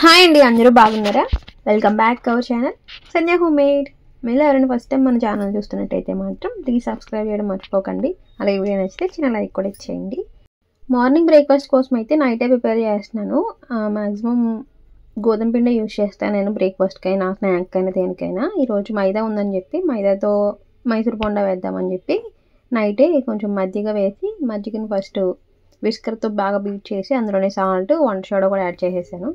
Hi అండి, అందరూ బాగున్నారా? Welcome back our channel Sandhya home made. మీరు ఎవరైనా ఫస్ట్ టైం మన ఛానల్ చూస్తున్నట్టయితే మాత్రం ప్లీజ్ సబ్స్క్రైబ్ చేయడం మర్చిపోకండి. అలాగే వీడియో నచ్చితే చిన్న లైక్ కూడా ఇచ్చేయండి. మార్నింగ్ బ్రేక్ఫాస్ట్ కోసం అయితే నైటే ప్రిపేర్ చేస్తున్నాను. మ్యాక్సిమం గోధుమ పిండి యూజ్ చేస్తాను నేను బ్రేక్ఫాస్ట్కి అయినా స్నాక్ అయినా దేనికైనా. ఈరోజు మైదా ఉందని చెప్పి మైదాతో మైసూర్ బోండా వేద్దామని చెప్పి నైటే కొంచెం మజ్జిగ వేసి మజ్జిగని ఫస్ట్ విస్కర్తో బాగా బీట్ చేసి అందులోనే సాల్ట్ వంట సోడా కూడా యాడ్ చేసేసాను.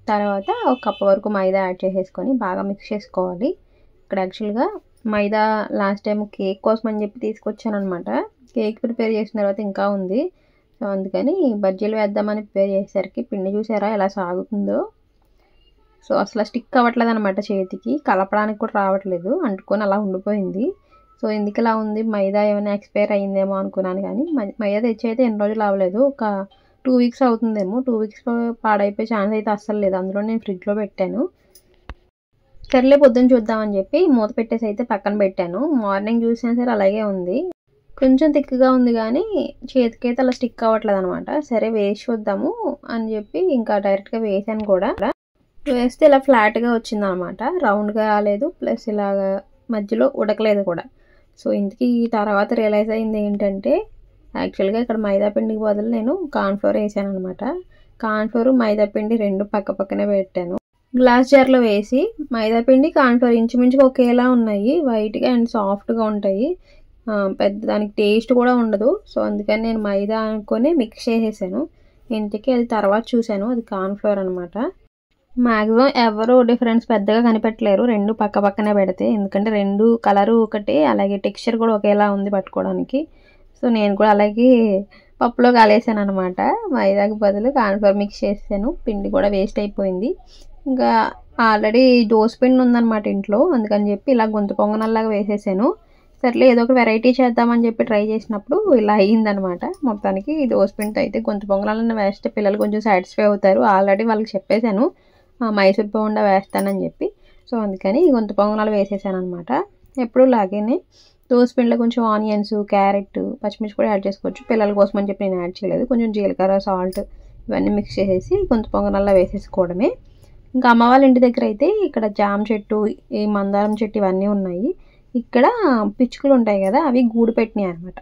తర్వాత ఒక కప్ వరకు మైదా యాడ్ చేసేసుకొని బాగా మిక్స్ చేసుకోవాలి. ఇక్కడ యాక్చువల్గా మైదా లాస్ట్ టైం కేక్ కోసం అని చెప్పి తీసుకొచ్చాను అనమాట. కేక్ ప్రిపేర్ చేసిన తర్వాత ఇంకా ఉంది. సో అందుకని బజ్జీలు వేద్దామని ప్రిపేర్ చేసేసరికి పిండి చూసారా ఎలా సాగుతుందో. సో అసలు స్టిక్ అవ్వట్లేదు అనమాట, చేతికి కలపడానికి కూడా రావట్లేదు, అంటుకొని అలా ఉండిపోయింది. సో ఎందుకు ఇలా ఉంది, మైదా ఏమైనా ఎక్స్పైర్ అయ్యిందేమో అనుకున్నాను. కానీ మైదా తెచ్చి అయితే ఎన్ని రోజులు అవ్వలేదు, ఒక 2 వీక్స్ అవుతుందేమో. 2 వీక్స్లో పాడైపోయే ఛాన్స్ అయితే అస్సలు లేదు. అందులో నేను ఫ్రిడ్జ్లో పెట్టాను. సర్లే పొద్దున్న చూద్దామని చెప్పి మూత పెట్టేసి అయితే పక్కన పెట్టాను. మార్నింగ్ చూసినా సరే అలాగే ఉంది, కొంచెం థిక్గా ఉంది కానీ చేతికైతే అలా స్టిక్ అవ్వట్లేదు అనమాట. సరే వేసి చూద్దాము అని చెప్పి ఇంకా డైరెక్ట్గా వేసాను కూడా. వేస్తే ఇలా ఫ్లాట్గా వచ్చింది అనమాట, రౌండ్గా రాలేదు, ప్లస్ ఇలాగ మధ్యలో ఉడకలేదు కూడా. సో ఇంతకీ తర్వాత రియలైజ్ అయింది ఏంటంటే యాక్చువల్గా ఇక్కడ మైదా పిండికి బదులు నేను కార్న్ఫ్లోర్ వేసాను అనమాట. కార్న్ఫ్లోర్ మైదా పిండి రెండు పక్క పక్కనే పెట్టాను. గ్లాస్ జార్లో వేసి మైదా పిండి కార్న్ఫ్లోర్ ఇంచుమించుగా ఒకేలా ఉన్నాయి, వైట్గా అండ్ సాఫ్ట్గా ఉంటాయి, పెద్ద దానికి టేస్ట్ కూడా ఉండదు. సో అందుకని నేను మైదా అనుకొని మిక్స్ చేసేసాను. ఇంటికి అది తర్వాత చూశాను అది కార్న్ఫ్లోర్ అనమాట. మ్యాక్సిమం ఎవరు డిఫరెన్స్ పెద్దగా కనిపెట్టలేరు రెండు పక్క పక్కనే పెడితే, ఎందుకంటే రెండు కలరు ఒకటే, అలాగే టెక్స్చర్ కూడా ఒకేలా ఉంది పట్టుకోవడానికి. సో నేను కూడా అలాగే పప్పులో కాలేసాను అనమాట. మైదాకి బదులు కార్న్ఫ్లోర్ మిక్స్ చేసాను. పిండి కూడా వేస్ట్ అయిపోయింది. ఇంకా ఆల్రెడీ దోశ పిండి ఉందన్నమాట ఇంట్లో, అందుకని చెప్పి ఇలా గొంతు పొంగనల్లాగా వేసేసాను. సర్లే ఏదో ఒక వెరైటీ చేద్దామని చెప్పి ట్రై చేసినప్పుడు ఇలా అయ్యిందనమాట. మొత్తానికి దోశ పిండితో అయితే గొంతు పొంగనాలను వేస్తే పిల్లలు కొంచెం సాటిస్ఫై అవుతారు. ఆల్రెడీ వాళ్ళకి చెప్పేశాను మైసూర్ బోండా వేస్తానని చెప్పి. సో అందుకని గొంతు పొంగనాలు వేసేసాను అనమాట. ఎప్పుడు లాగానే దోశ పిండిలో కొంచెం ఆనియన్స్, క్యారెట్, పచ్చిమిర్చి కూడా యాడ్ చేసుకోవచ్చు. పిల్లల కోసం అని చెప్పి నేను యాడ్ చేయలేదు. కొంచెం జీలకర్ర, సాల్ట్ ఇవన్నీ మిక్స్ చేసేసి గొంతు పొంగనాల్లో వేసేసుకోవడమే. ఇంకా అమ్మ వాళ్ళ ఇంటి దగ్గర అయితే ఇక్కడ జామ చెట్టు, ఈ మందారం చెట్టు ఇవన్నీ ఉన్నాయి. ఇక్కడ పిచ్చుకలు ఉంటాయి కదా, అవి గూడు పెట్టినాయి అనమాట.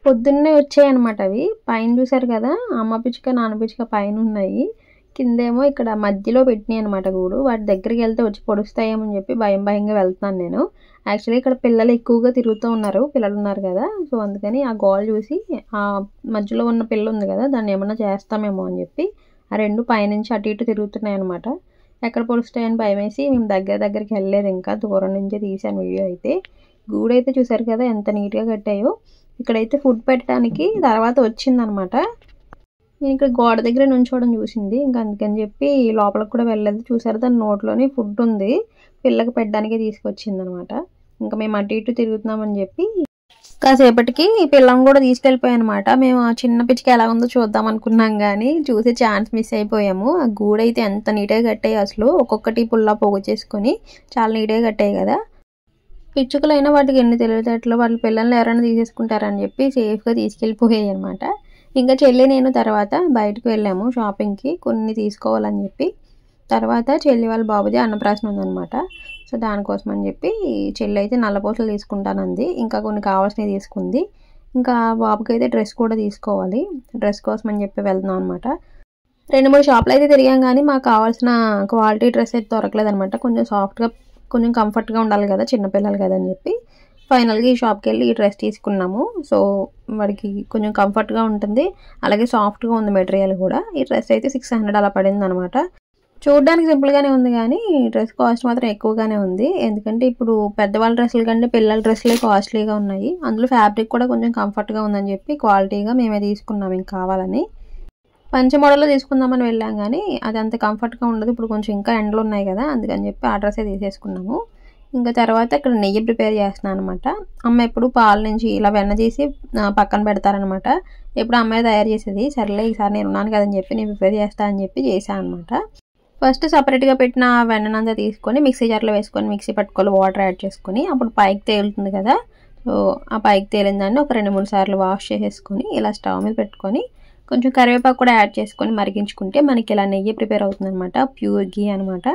పొద్దున్నే వచ్చాయి అనమాట అవి. పైన చూసారు కదా, అమ్మ పిచ్చుక నాన్న పిచ్చుక పైన ఉన్నాయి, కిందేమో ఇక్కడ మధ్యలో పెట్టినాయి అనమాట గూడు. వాటి దగ్గరికి వెళ్తే వచ్చి పొడుస్తాయేమని చెప్పి భయంగా వెళ్తున్నాను నేను. యాక్చువల్లీ ఇక్కడ పిల్లలు ఎక్కువగా తిరుగుతూ ఉన్నారు, పిల్లలు ఉన్నారు కదా. సో అందుకని ఆ గోల్ చూసి ఆ మధ్యలో ఉన్న పిల్ల ఉంది కదా, దాన్ని ఏమన్నా చేస్తామేమో అని చెప్పి ఆ రెండు పైనుంచి అటు ఇటు తిరుగుతున్నాయి అనమాట. ఎక్కడ పొడుస్తాయని భయం వేసి మేము దగ్గరికి వెళ్ళలేదు, ఇంకా దూరం నుంచే తీసాను వీడియో అయితే. గూడు అయితే చూసారు కదా ఎంత నీట్గా కట్టాయో. ఇక్కడైతే ఫుడ్ పెట్టడానికి తర్వాత వచ్చిందనమాట. నేను ఇక్కడ గోడ దగ్గర నుంచోవడం చూసింది, ఇంకా అందుకని చెప్పి లోపలికి కూడా వెళ్ళలేదు. చూసారు దాని నోట్లోని ఫుడ్ ఉంది, పిల్లకి పెట్టడానికే తీసుకొచ్చింది అనమాట. ఇంకా మేము అటు ఇటు తిరుగుతున్నామని చెప్పి కాసేపటికి పిల్లని కూడా తీసుకెళ్ళిపోయాయి అనమాట. మేము ఆ చిన్న పిచ్చికి ఎలా ఉందో చూద్దాం అనుకున్నాం కానీ చూసే ఛాన్స్ మిస్ అయిపోయాము. ఆ గూడైతే ఎంత నీట్గా కట్టాయి అసలు, ఒక్కొక్కటి పుల్లా పోగు చేసుకొని చాలా నీట్గా కట్టాయి కదా. పిచ్చుకలైనా వాటికి ఎన్ని తెలివితేటలు, వాళ్ళ పిల్లల్ని ఎవరైనా తీసేసుకుంటారని చెప్పి సేఫ్గా తీసుకెళ్ళిపోయాయి అనమాట. ఇంకా చెల్లి నేను తర్వాత బయటకు వెళ్ళాము షాపింగ్కి, కొన్ని తీసుకోవాలని చెప్పి. తర్వాత చెల్లి వాళ్ళ బాబుది అన్నప్రాసన ఉందనమాట. సో దానికోసం అని చెప్పి చెల్లి అయితే నల్లపూసలు తీసుకుంటానంది, ఇంకా కొన్ని కావాల్సినవి తీసుకుంది. ఇంకా బాబుకి అయితే డ్రెస్ కూడా తీసుకోవాలి, డ్రెస్ కోసం అని చెప్పి వెళ్తున్నాం అనమాట. 2-3 షాపులు అయితే తిరిగాం కానీ మాకు కావాల్సిన క్వాలిటీ డ్రెస్ అయితే దొరకలేదు అనమాట. కొంచెం సాఫ్ట్గా కొంచెం కంఫర్ట్గా ఉండాలి కదా, చిన్నపిల్లలు కదా అని చెప్పి ఫైనల్గా ఈ షాప్కి వెళ్ళి ఈ డ్రెస్ తీసుకున్నాము. సో వాడికి కొంచెం కంఫర్ట్గా ఉంటుంది, అలాగే సాఫ్ట్గా ఉంది మెటీరియల్ కూడా. ఈ డ్రెస్ అయితే 600 అలా పడింది అనమాట. చూడడానికి సింపుల్గానే ఉంది కానీ డ్రెస్ కాస్ట్ మాత్రం ఎక్కువగానే ఉంది, ఎందుకంటే ఇప్పుడు పెద్దవాళ్ళ డ్రెస్సుల కంటే పిల్లల డ్రెస్సులే కాస్ట్లీగా ఉన్నాయి. అందులో ఫ్యాబ్రిక్ కూడా కొంచెం కంఫర్ట్గా ఉందని చెప్పి క్వాలిటీగా మేమే తీసుకున్నాం ఇంకా కావాలని. పంచ మోడల్లో తీసుకుందామని వెళ్ళాం కానీ అది అంత కంఫర్ట్గా ఉండదు, ఇప్పుడు కొంచెం ఇంకా ఎండలు ఉన్నాయి కదా, అందుకని చెప్పి ఆ డ్రెస్సే తీసేసుకున్నాము. ఇంకా తర్వాత ఇక్కడ నెయ్యి ప్రిపేర్ చేస్తున్నాను అనమాట. అమ్మ ఎప్పుడు పాల నుంచి ఇలా వెన్న చేసి పక్కన పెడతారనమాట, ఎప్పుడు అమ్మాయి తయారు చేసేది. సర్లే ఈసారి నేను ఉన్నాను కదని చెప్పి నేను ప్రిపేర్ చేస్తానని చెప్పి చేశాను అనమాట. ఫస్ట్ సపరేట్గా పెట్టిన వెన్ననంతా తీసుకొని మిక్సీ జార్లో వేసుకొని మిక్సీ పట్టుకోవాలి, వాటర్ యాడ్ చేసుకొని. అప్పుడు పైకి తేలుతుంది కదా, సో ఆ పైకి తేలిన దాన్ని ఒక 2-3 సార్లు వాష్ చేసేసుకొని ఇలా స్టవ్ మీద పెట్టుకొని కొంచెం కరివేపాకు కూడా యాడ్ చేసుకొని మరిగించుకుంటే మనకి ఇలా నెయ్యి ప్రిపేర్ అవుతుందన్నమాట. ప్యూర్ ఘీ అనమాట.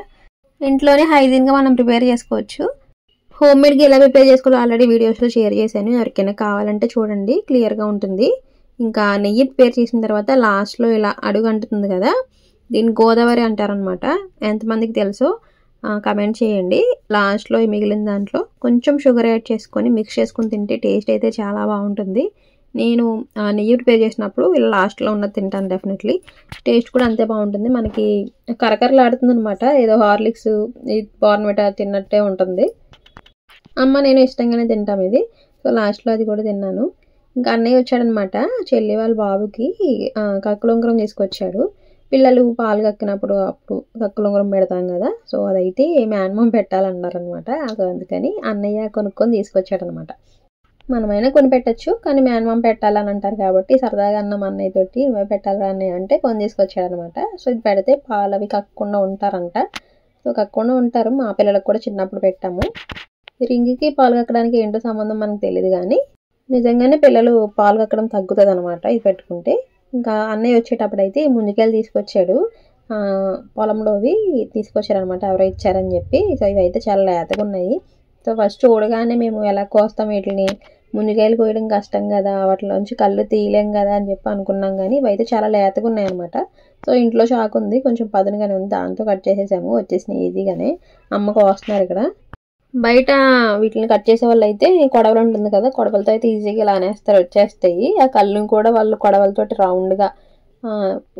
ఇంట్లోనే హైజీన్గా మనం ప్రిపేర్ చేసుకోవచ్చు. హోమ్ మేడ్ ఘీ ఎలా ప్రిపేర్ చేసుకోవాలో ఆల్రెడీ వీడియోస్లో షేర్ చేశాను. ఎవరికైనా కావాలంటే చూడండి, క్లియర్గా ఉంటుంది. ఇంకా నెయ్యి ప్రిపేర్ చేసిన తర్వాత లాస్ట్లో ఇలా అడుగు అంటుతుంది కదా, దీన్ని గోదావరి అంటారనమాట. ఎంతమందికి తెలుసో కమెంట్ చేయండి. లాస్ట్లో మిగిలిన దాంట్లో కొంచెం షుగర్ యాడ్ చేసుకొని మిక్స్ చేసుకొని తింటే టేస్ట్ అయితే చాలా బాగుంటుంది. నేను నెయ్యి ప్రిపేర్ చేసినప్పుడు ఇలా లాస్ట్లో ఉన్నది తింటాను డెఫినెట్లీ. టేస్ట్ కూడా అంతే బాగుంటుంది. మనకి కరకరలాడుతుంది అనమాట. ఏదో హార్లిక్స్ బోర్న్విటా తిన్నట్టే ఉంటుంది. అమ్మ నేను ఇష్టంగానే తింటాం ఇది. సో లాస్ట్లో అది కూడా తిన్నాను. ఇంకా అన్నయ్య వచ్చాడనమాట. చెల్లి వాళ్ళ బాబుకి కక్కులుంగరం తీసుకొచ్చాడు. పిల్లలు పాలు కక్కినప్పుడు అప్పుడు కక్కులుంగరం పెడతాం కదా, సో అదైతే మ్యాన్మం పెట్టాలన్నారనమాట. సో అందుకని అన్నయ్య కొనుక్కొని తీసుకొచ్చాడనమాట. మనమైనా కొని పెట్టచ్చు, కానీ మ్యాన్మం పెట్టాలని అంటారు కాబట్టి సరదాగా అన్నం అన్నయ్య తోటి నువ్వే పెట్టాలి అన్నయ్య అంటే కొని తీసుకొచ్చాడనమాట. సో ఇది పెడితే పాలు అవి కక్కకుండా ఉంటారంట. సో కక్కకుండా ఉంటారు. మా పిల్లలకు కూడా చిన్నప్పుడు పెట్టాము. రింగికి పాలు కక్కడానికి ఏంటో సంబంధం మనకు తెలియదు, కానీ నిజంగానే పిల్లలు పాలు కక్కడం తగ్గుతుంది అనమాట ఇది పెట్టుకుంటే. ఇంకా అన్నయ్య వచ్చేటప్పుడు అయితే ముంజికాయలు తీసుకొచ్చాడు. పొలంలోవి తీసుకొచ్చారనమాట, ఎవరో ఇచ్చారని చెప్పి. సో ఇవి అయితే చాలా లేతగా ఉన్నాయి. సో ఫస్ట్ చూడగానే మేము ఎలా కోస్తాం వీటిని, ముంజికాయలు కోయడం కష్టం కదా, వాటిలోంచి కళ్ళు తీయలేం కదా అని చెప్పి అనుకున్నాం. కానీ ఇవి అయితే చాలా లేతగా ఉన్నాయన్నమాట. సో ఇంట్లో చాకు ఉంది, కొంచెం పదునుగానే ఉంది, దాంతో కట్ చేసేసాము. వచ్చేసినాయి ఈజీగానే. అమ్మ కోస్తున్నారు ఇక్కడ. బయట వీటిని కట్ చేసే వాళ్ళు అయితే కొడవలు ఉంటుంది కదా, కొడవలతో అయితే ఈజీగా ఇలా అనేస్తారు, వచ్చేస్తాయి. ఆ కళ్ళుని కూడా వాళ్ళు కొడవలతోటి రౌండ్గా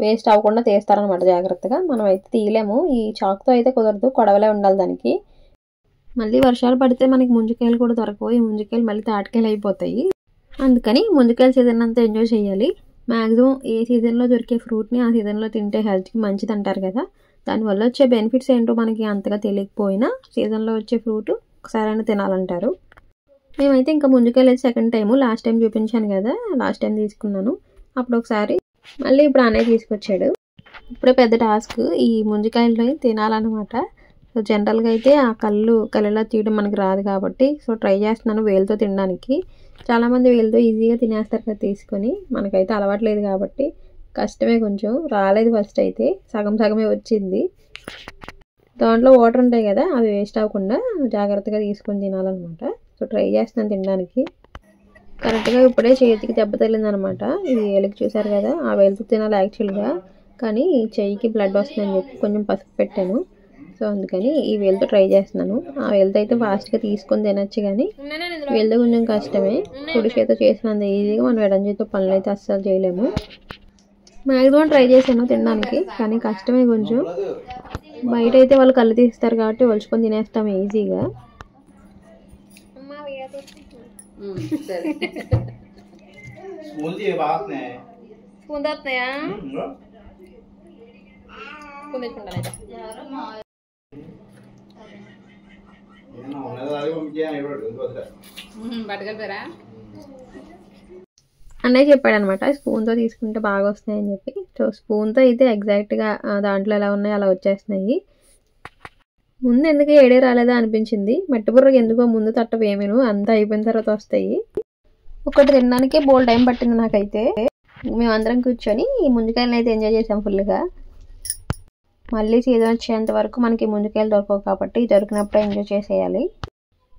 వేస్ట్ అవ్వకుండా తీస్తారనమాట జాగ్రత్తగా. మనం అయితే తీయలేము, ఈ చాకుతో అయితే కుదరదు, కొడవలే ఉండాలి దానికి. మళ్ళీ వర్షాలు పడితే మనకి ముంజికాయలు కూడా దొరకవు. ఈ ముంజికాయలు మళ్ళీ తాటికాయలు అయిపోతాయి. అందుకని ముంజికాయల సీజన్ అంతా ఎంజాయ్ చేయాలి. మ్యాక్సిమం ఏ సీజన్లో దొరికే ఫ్రూట్ని ఆ సీజన్లో తింటే హెల్త్కి మంచిది అంటారు కదా. దానివల్ల వచ్చే బెనిఫిట్స్ ఏంటో మనకి అంతగా తెలియకపోయినా సీజన్లో వచ్చే ఫ్రూట్ ఒకసారైనా తినాలంటారు. మేమైతే ఇంకా ముంజికాయలు అయితే సెకండ్ టైము, లాస్ట్ టైం చూపించాను కదా, లాస్ట్ టైం తీసుకున్నాను అప్పుడు ఒకసారి, మళ్ళీ ఇప్పుడు అన్నయ్య తీసుకొచ్చాడు. ఇప్పుడే పెద్ద టాస్క్ ఈ ముంజికాయలు తినాలన్నమాట. సో జనరల్గా అయితే ఆ కళ్ళలా తీయడం మనకి రాదు కాబట్టి సో ట్రై చేస్తున్నాను వేలుతో తినడానికి. చాలామంది వేలుతో ఈజీగా తినేస్తారు కదా తీసుకొని, మనకైతే అలవాట్లేదు కాబట్టి కష్టమే, కొంచెం రాలేదు ఫస్ట్ అయితే, సగమే వచ్చింది. దాంట్లో వాటర్ ఉంటాయి కదా, అవి వేస్ట్ అవ్వకుండా జాగ్రత్తగా తీసుకొని తినాలన్నమాట. సో ట్రై చేస్తున్నాను తినడానికి. కరెక్ట్గా ఇప్పుడే చేతికి దెబ్బ తగిలిందనమాట. ఇది వేలికి చూసారు కదా, ఆ వేలుతో తినాలి యాక్చువల్గా, కానీ చెయ్యికి బ్లడ్ వస్తుందని చెప్పి కొంచెం పసుపు పెట్టాను. సో అందుకని ఈ వేలుతో ట్రై చేస్తున్నాను. ఆ వేలుతో అయితే ఫాస్ట్గా తీసుకొని తినచ్చు, కానీ వేలుతో కొంచెం కష్టమే. కుడి చేతితో చేసినంత ఈజీగా మనం ఎడం చేతితో పనులు అయితే అస్సలు చేయలేము. మ్యాక్సిమం ట్రై చేశాను తినడానికి, కానీ కష్టమే కొంచెం. బయట అయితే వాళ్ళు కళ్ళు తీస్తారు కాబట్టి ఒలుచుకొని తినేస్తాం ఈజీగా. అన్నయ్య చెప్పాడు అనమాట, స్పూన్తో తీసుకుంటే బాగా వస్తున్నాయని చెప్పి. సో స్పూన్తో అయితే ఎగ్జాక్ట్గా దాంట్లో ఎలా ఉన్నాయో అలా వచ్చేస్తున్నాయి. ముందు ఎందుకు ఏడే రాలేదా అనిపించింది. మట్టి బుర్రకి ఎందుకో ముందు తట్టవేమేను, అంతా అయిపోయిన తర్వాత వస్తాయి. ఒకటి తినడానికే బోల్ టైం పట్టింది నాకైతే. మేమందరం కూర్చొని ఈ ముంజికాయలను అయితే ఎంజాయ్ చేసాం ఫుల్గా. మళ్ళీ సీజన్ వచ్చేంత వరకు మనకి ముంజికాయలు దొరకవు కాబట్టి దొరికినప్పుడే ఎంజాయ్ చేసేయాలి.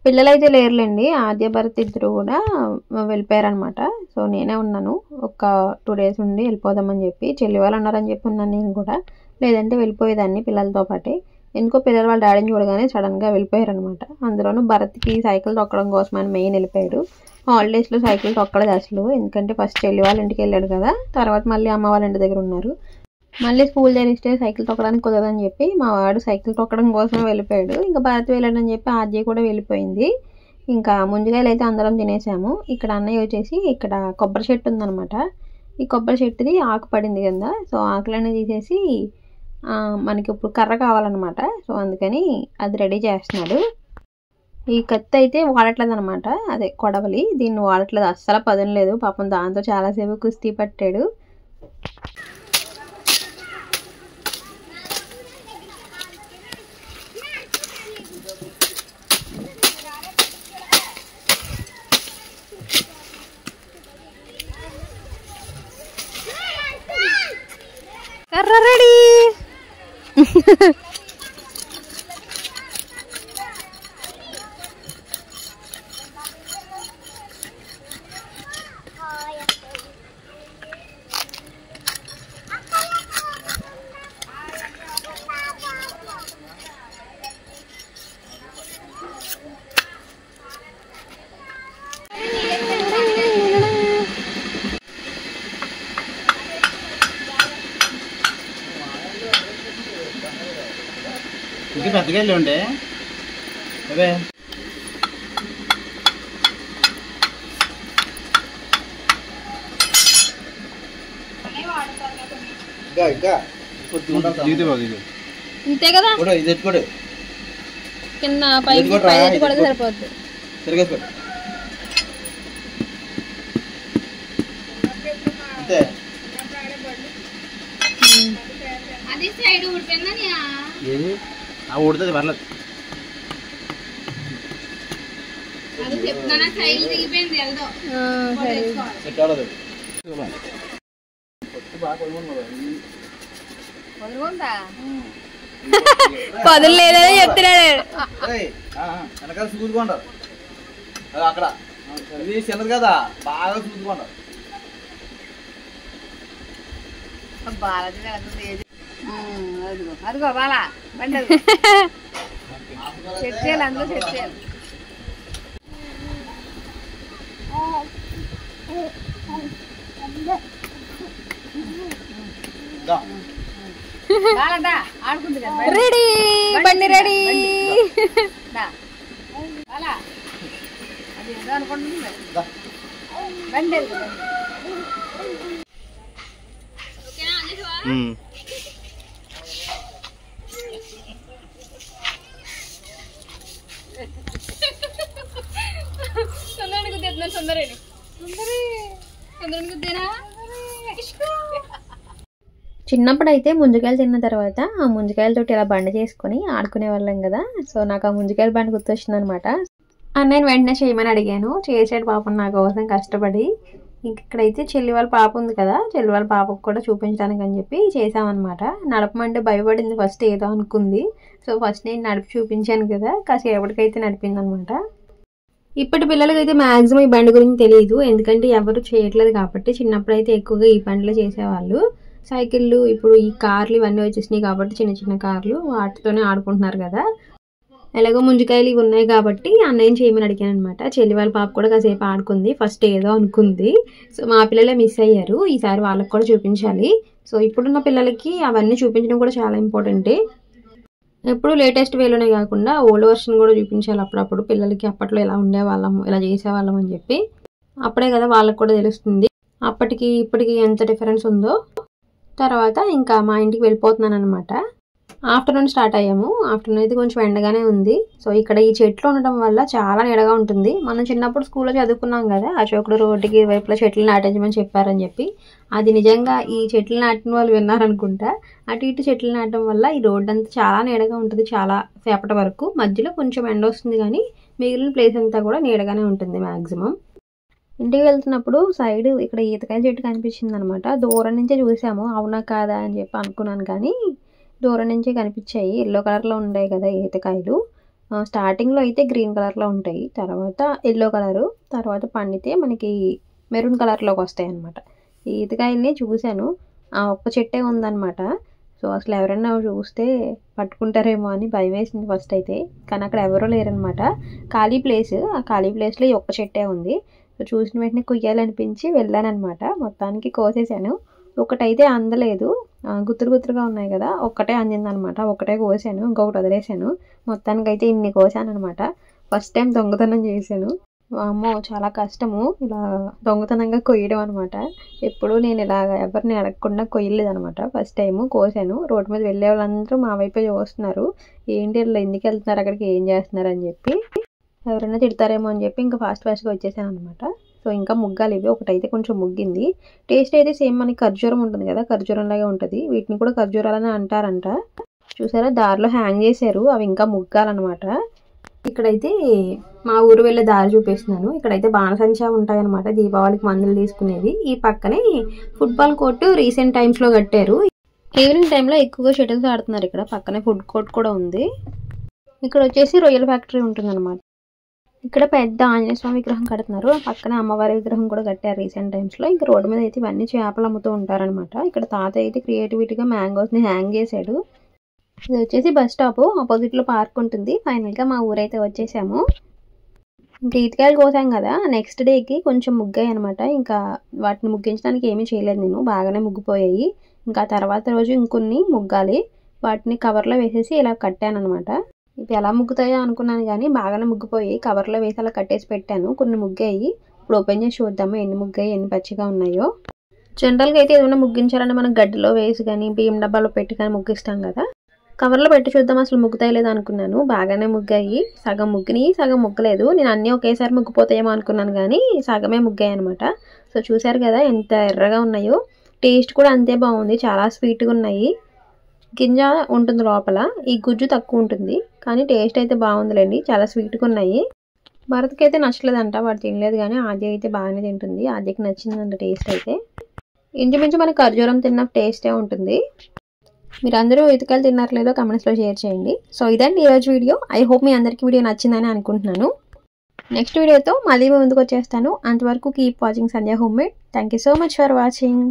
పిల్లలు అయితే లేరులేండి, ఆద్య భరత్ ఇద్దరు కూడా వెళ్ళిపోయారనమాట. సో నేనే ఉన్నాను. ఒక 2 days ఉండి వెళ్ళిపోదామని చెప్పి, చెల్లి వాళ్ళు ఉన్నారని చెప్పి ఉన్నాను నేను కూడా, లేదంటే వెళ్ళిపోయేదాన్ని పిల్లలతో పాటే. ఎందుకో పిల్లలు వాళ్ళ డాడీని చూడగానే సడన్గా వెళ్ళిపోయారనమాట. అందులోనూ భరత్కి సైకిల్ తొక్కడం కోసం అని మెయిన్ వెళ్ళిపోయాడు. హాలిడేస్లో సైకిల్ తొక్కలేదు అసలు, ఎందుకంటే ఫస్ట్ చెల్లి వాళ్ళ ఇంటికి వెళ్ళాడు కదా, తర్వాత మళ్ళీ అమ్మ వాళ్ళ ఇంటి దగ్గర ఉన్నారు. మళ్ళీ స్కూల్ తెరిస్తే సైకిల్ తొక్కడానికి కుదరదని చెప్పి మా వాడు సైకిల్ తొక్కడం కోసమే వెళ్ళిపోయాడు. ఇంకా భరత్ వెళ్ళాడని చెప్పి ఆద్య కూడా వెళ్ళిపోయింది. ఇంకా ముంజికాయలు అయితే అందరం తినేసాము. ఇక్కడ అన్నయ్య వచ్చేసి ఇక్కడ కొబ్బరి చెట్టు ఉందనమాట. ఈ కొబ్బరి చెట్టుది ఆకు పడింది కదా, సో ఆకులన్నీ తీసేసి మనకి ఇప్పుడు కర్ర కావాలన్నమాట. సో అందుకని అది రెడీ చేస్తున్నాడు. ఈ కత్తి అయితే వాడట్లేదు అనమాట, అదే కొడవలి, దీన్ని వాడట్లేదు, అస్సలు పదం లేదు పాపం. దాంతో చాలాసేపు కుస్తీ పట్టాడు. ఇంకా పెద్దగా వెళ్ళి ఉండే అవే ఇంతే కదా ఇది ఎత్తుకోడు కింద పైకి కూడా సరిపోద్ది తిరిగేసుకో అంతే అది సైడ్ ఊడిపోయిందని ఏది ఊడుతుంది పర్లేదు అది చెప్తున్నా సైడ్ దిగిపోయింది ఎల్దో పదులు లేదని చెప్తున్నాడు వెనకాల చూసుకోండి అక్కడ ఇది చిన్నది కదా బాగా చూసుకోండి అదిగో బాలా బండి సెట్ చేయాలి అందులో సెట్ చేయాలి రెడీ బండి రెడీ అది ఏదో అనుకుంటుంది బండి చిన్నప్పుడు అయితే ముంజకాయలు తిన్న తర్వాత ఆ ముంజకాయలతోటి ఇలా బండి చేసుకుని ఆడుకునే వాళ్ళం కదా. సో నాకు ఆ ముంజకాయల బండి గుర్తొచ్చింది అనమాట. అన్నయ్యని వెంటనే చేయమని అడిగాను, చేసాడు పాపం నా కోసం కష్టపడి. ఇక్కడైతే చెల్లి వాళ్ళ పాప ఉంది కదా, చెల్లి వాళ్ళ పాపకు కూడా చూపించడానికి అని చెప్పి చేసామన్నమాట. నడపమంటే భయపడింది, ఫస్ట్ ఏదో అనుకుంది. సో ఫస్ట్ నేను నడిపి చూపించాను కదా, కాసేపటికైతే నడిపింది అనమాట. ఇప్పటి పిల్లలకైతే మ్యాక్సిమం ఈ బండి గురించి తెలియదు, ఎందుకంటే ఎవరు చేయట్లేదు కాబట్టి. చిన్నప్పుడైతే ఎక్కువగా ఈ బండిలో చేసేవాళ్ళు. సైకిళ్ళు, ఇప్పుడు ఈ కార్లు ఇవన్నీ వచ్చేసినాయి కాబట్టి చిన్న చిన్న కార్లు వాటితోనే ఆడుకుంటున్నారు కదా. ఎలాగో ముంజికాయలు ఇవి ఉన్నాయి కాబట్టి అన్నయ్యని చేయమని అడిగాను అనమాట. చెల్లి వాళ్ళ పాప కూడా కాసేపు ఆడుకుంది, ఫస్ట్ ఏదో అనుకుంది. సో మా పిల్లలే మిస్ అయ్యారు, ఈసారి వాళ్ళకి కూడా చూపించాలి. సో ఇప్పుడున్న పిల్లలకి అవన్నీ చూపించడం కూడా చాలా ఇంపార్టెంటే. ఎప్పుడు లేటెస్ట్ వేలోనే కాకుండా ఓల్డ్ వర్షన్ కూడా చూపించాలి అప్పుడప్పుడు పిల్లలకి. అప్పట్లో ఎలా ఉండేవాళ్ళము, ఎలా చేసేవాళ్ళం అని చెప్పి, అప్పుడే కదా వాళ్ళకి కూడా తెలుస్తుంది అప్పటికి ఇప్పటికి ఎంత డిఫరెన్స్ ఉందో. తర్వాత ఇంకా మా ఇంటికి వెళ్ళిపోతున్నాను అనమాట. ఆఫ్టర్నూన్ స్టార్ట్ అయ్యాము. ఆఫ్టర్నూన్ అయితే కొంచెం ఎండగానే ఉంది. సో ఇక్కడ ఈ చెట్లు ఉండడం వల్ల చాలా నీడగా ఉంటుంది. మనం చిన్నప్పుడు స్కూల్లో చదువుకున్నాం కదా, అశోకుడు రోడ్డుకి వైపులో చెట్లు నాటించమని చెప్పారని చెప్పి. అది నిజంగా ఈ చెట్లు నాటిన వాళ్ళు విన్నారనుకుంటా. అటు ఇటు చెట్లు నాటడం వల్ల ఈ రోడ్డు అంతా చాలా నీడగా ఉంటుంది చాలా సేపటి వరకు. మధ్యలో కొంచెం ఎండ వస్తుంది కానీ మిగిలిన ప్లేస్ అంతా కూడా నీడగానే ఉంటుంది మ్యాక్సిమం. ఇంటికి వెళ్తున్నప్పుడు సైడ్ ఇక్కడ ఈతకాయల చెట్టు కనిపించింది అనమాట. దూరం నుంచే చూసాము, అవునా కాదా అని చెప్పి అనుకున్నాను కానీ దూరం నుంచే కనిపించాయి. ఎల్లో కలర్లో ఉంటాయి కదా ఈతకాయలు. స్టార్టింగ్లో అయితే గ్రీన్ కలర్లో ఉంటాయి, తర్వాత ఎల్లో కలరు, తర్వాత పండితే మనకి మెరూన్ కలర్లోకి వస్తాయి అనమాట. ఈ ఈతకాయల్ని చూశాను, ఆ ఒక్క చెట్టే ఉందన్నమాట. సో అసలు ఎవరైనా చూస్తే పట్టుకుంటారేమో అని భయం వేసింది ఫస్ట్ అయితే. కానీ అక్కడ ఎవరూ లేరనమాట, ఖాళీ ప్లేస్. ఆ ఖాళీ ప్లేస్లో ఈ ఒక్క చెట్టే ఉంది. సో చూసిన వెంటనే కొయ్యాలనిపించి వెళ్ళానమాట. మొత్తానికి కోసేసాను. ఒకటైతే అందలేదు, గుత్తులు గుత్తులుగా ఉన్నాయి కదా, ఒక్కటే అందిందనమాట. ఒకటే కోసాను, ఇంకొకటి వదిలేసాను. మొత్తానికి అయితే ఇన్ని కోసాను అనమాట. ఫస్ట్ టైం దొంగతనం చేశాను. అమ్మో చాలా కష్టము ఇలా దొంగతనంగా కొయ్యడం అనమాట. ఎప్పుడు నేను ఇలాగ ఎవరిని అడగకుండా కొయ్యలేదు అనమాట. First time కోసాను. రోడ్డు మీద వెళ్ళే వాళ్ళందరూ మా వైపే చూస్తున్నారు, ఏంటి ఇలా ఎందుకు వెళ్తున్నారు అక్కడికి, ఏం చేస్తున్నారు అని చెప్పి. ఎవరైనా తిడతారేమో అని చెప్పి ఇంకా ఫాస్ట్గా వచ్చేసాను అనమాట. సో ఇంకా ముగ్గాలు ఇవి, ఒకటైతే కొంచెం ముగ్గింది. టేస్ట్ అయితే సేమ్ మనకి ఖర్జూరం ఉంటుంది కదా, ఖర్జూరం లాగే ఉంటుంది. వీటిని కూడా ఖర్జూరాలని అంటారంట. చూసారా దారిలో హ్యాంగ్ చేశారు, అవి ఇంకా ముగ్గాలన్నమాట. ఇక్కడైతే మా ఊరు వెళ్ళే దారి చూపిస్తున్నాను. ఇక్కడైతే బాణసంచా ఉంటాయన్నమాట, దీపావళికి మందులు తీసుకునేవి. ఈ పక్కనే ఫుట్బాల్ కోర్టు రీసెంట్ టైమ్స్లో కట్టారు. ఈవినింగ్ టైంలో ఎక్కువగా షటిల్స్ ఆడుతున్నారు. ఇక్కడ పక్కనే ఫుడ్ కోర్ట్ కూడా ఉంది. ఇక్కడ వచ్చేసి రొయ్యల ఫ్యాక్టరీ ఉంటుందన్నమాట. ఇక్కడ పెద్ద ఆంజనేయ స్వామి విగ్రహం కడుతున్నారు. పక్కన అమ్మవారి విగ్రహం కూడా కట్టారు రీసెంట్ టైమ్స్లో. ఇంకా రోడ్డు మీద అయితే ఇవన్నీ చేపలు అమ్ముతూ ఉంటారనమాట. ఇక్కడ తాత అయితే క్రియేటివిటీగా మ్యాంగోస్ని హ్యాంగ్ చేశాడు. ఇది వచ్చేసి బస్ స్టాప్, ఆపోజిట్లో పార్క్ ఉంటుంది. ఫైనల్గా మా ఊరైతే వచ్చేసాము. ఇంకా ఈతకాయలు కోసాం కదా, నెక్స్ట్ డేకి కొంచెం ముగ్గాయి అనమాట. ఇంకా వాటిని ముగ్గించడానికి ఏమీ చేయలేదు నేను, బాగానే ముగ్గిపోయాయి. ఇంకా తర్వాత రోజు ఇంకొన్ని ముగ్గాలి. వాటిని కవర్లో వేసేసి ఇలా కట్టాను అనమాట. ఇవి ఎలా ముగ్గుతాయో అనుకున్నాను కానీ బాగానే ముగ్గిపోయి కవర్లో వేసి అలా కట్టేసి పెట్టాను. కొన్ని ముగ్గాయి. ఇప్పుడు ఓపెన్ చేసి చూద్దాము ఎన్ని ముగ్గాయి, ఎన్ని పచ్చిగా ఉన్నాయో. జనరల్గా అయితే ఏదైనా ముగ్గించాలంటే మనం గడ్డిలో వేసి కానీ బియ్యం డబ్బాలో పెట్టి కానీ ముగ్గిస్తాం కదా. కవర్లో పెట్టి చూద్దాం అసలు ముగ్గుతాయి లేదా అనుకున్నాను. బాగానే ముగ్గాయి. సగం ముగ్గినాయి, సగం ముగ్గలేదు. నేను అన్నీ ఒకేసారి ముగ్గిపోతాయేమో అనుకున్నాను కానీ సగమే ముగ్గాయి అనమాట. సో చూసారు కదా ఎంత ఎర్రగా ఉన్నాయో. టేస్ట్ కూడా అంతే బాగుంది, చాలా స్వీట్గా ఉన్నాయి. గింజ ఉంటుంది లోపల, ఈ గుజ్జు తక్కువ ఉంటుంది కానీ టేస్ట్ అయితే బాగుందిలేండి, చాలా స్వీట్గా ఉన్నాయి. భరత్కి అయితే నచ్చలేదంట, వాడు తినలేదు. కానీ ఆద్య అయితే బాగానే తింటుంది. ఆద్యకి నచ్చిందంట టేస్ట్ అయితే. ఇంచుమించు మనకి ఖర్జూరం తిన్న టేస్టే ఉంటుంది. మీరందరూ ఈతకాయలు తిన్నారు లేదో కమెంట్స్లో షేర్ చేయండి. సో ఇదండి ఈరోజు వీడియో. ఐ హోప్ మీ అందరికీ వీడియో నచ్చిందని అనుకుంటున్నాను. నెక్స్ట్ వీడియోతో మళ్ళీ ముందుకు వచ్చేస్తాను. అంతవరకు keep watching Sandhya home made. Thank you so much for watching.